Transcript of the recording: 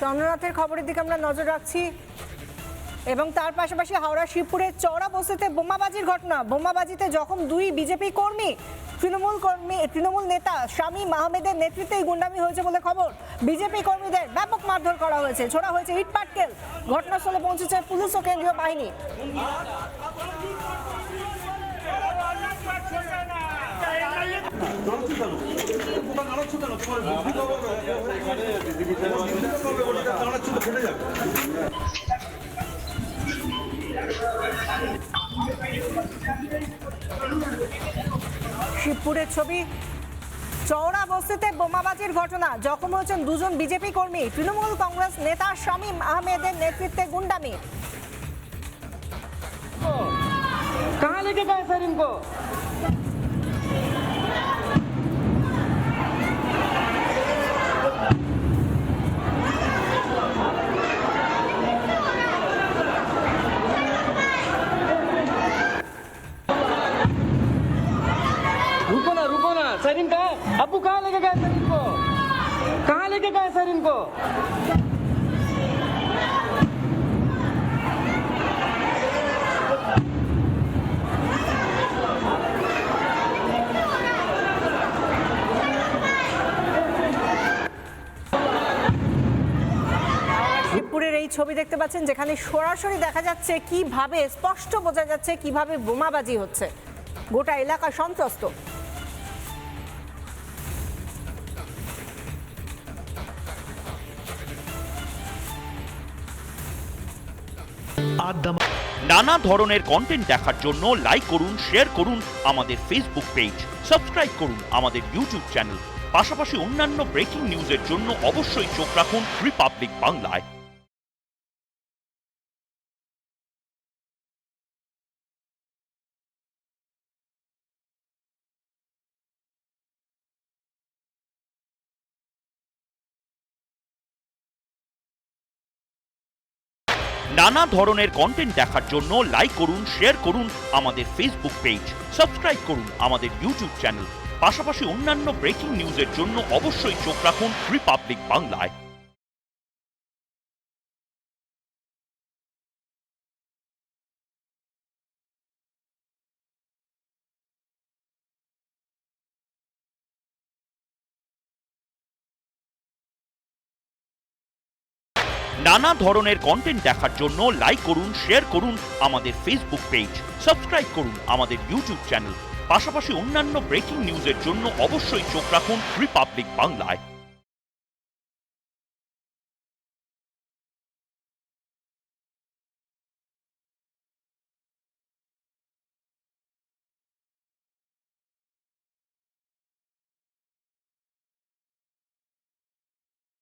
চন্দ্রনাথের খবরের দিকে আমরা নজর রাখছি এবং তার পাশাপাশি হাওড়া শিবপুরের চওড়া বস্তিতে বোমাবাজির ঘটনা। বোমাবাজিতে জখম 2 বিজেপি কর্মী। তৃণমূল নেতা শামীম আহমেদের নেতৃত্বে গুন্ডামি হয়েছে বলে খবর। বিজেপি কর্মীদের ব্যাপক মারধর করা হয়েছে, ছোড়া হয়েছে ইট পাটকেল। ঘটনাস্থলে পৌঁছেছে পুলিশ ও কেন্দ্রীয় বাহিনী। শিবপুরের ছবি, চওড়া বস্তিতে বোমাবাজির ঘটনা। জখম হয়েছেন 2 বিজেপি কর্মী। তৃণমূল কংগ্রেস নেতা শামীম আহমেদের নেতৃত্বে গুন্ডামি। कहाँ लेके गए सर इनको? रुको ना सर, इनका अबू कहाँ लेके गए सर इनको? कहाँ लेके गए सर इनको? শিবপুরের এই ছবি দেখতে পাচ্ছেন, যেখানে সরাসরি দেখা যাচ্ছে কিভাবে, স্পষ্ট বোঝা যাচ্ছে কিভাবে বোমাবাজি হচ্ছে। গোটা এলাকা সন্ত্রস্ত। নানা ধরনের কন্টেন্ট দেখার জন্য লাইক করুন, শেয়ার করুন আমাদের ফেসবুক পেজ, সাবস্ক্রাইব করুন আমাদের ইউটিউব চ্যানেল। পাশাপাশি অন্যান্য ব্রেকিং নিউজের জন্য অবশ্যই চোখ রাখুন রিপাবলিক বাংলায়। নানা ধরনের কন্টেন্ট দেখার জন্য লাইক করুন, শেয়ার করুন আমাদের ফেসবুক পেজ, সাবস্ক্রাইব করুন আমাদের ইউটিউব চ্যানেল। পাশাপাশি অন্যান্য ব্রেকিং নিউজের জন্য অবশ্যই চোখ রাখুন রিপাবলিক বাংলায়। নানা ধরনের কন্টেন্ট দেখার জন্য লাইক করুন, শেয়ার করুন আমাদের ফেসবুক পেজ, সাবস্ক্রাইব করুন আমাদের ইউটিউব চ্যানেল। পাশাপাশি অন্যান্য ব্রেকিং নিউজের জন্য অবশ্যই চোখ রাখুন রিপাবলিক বাংলায়।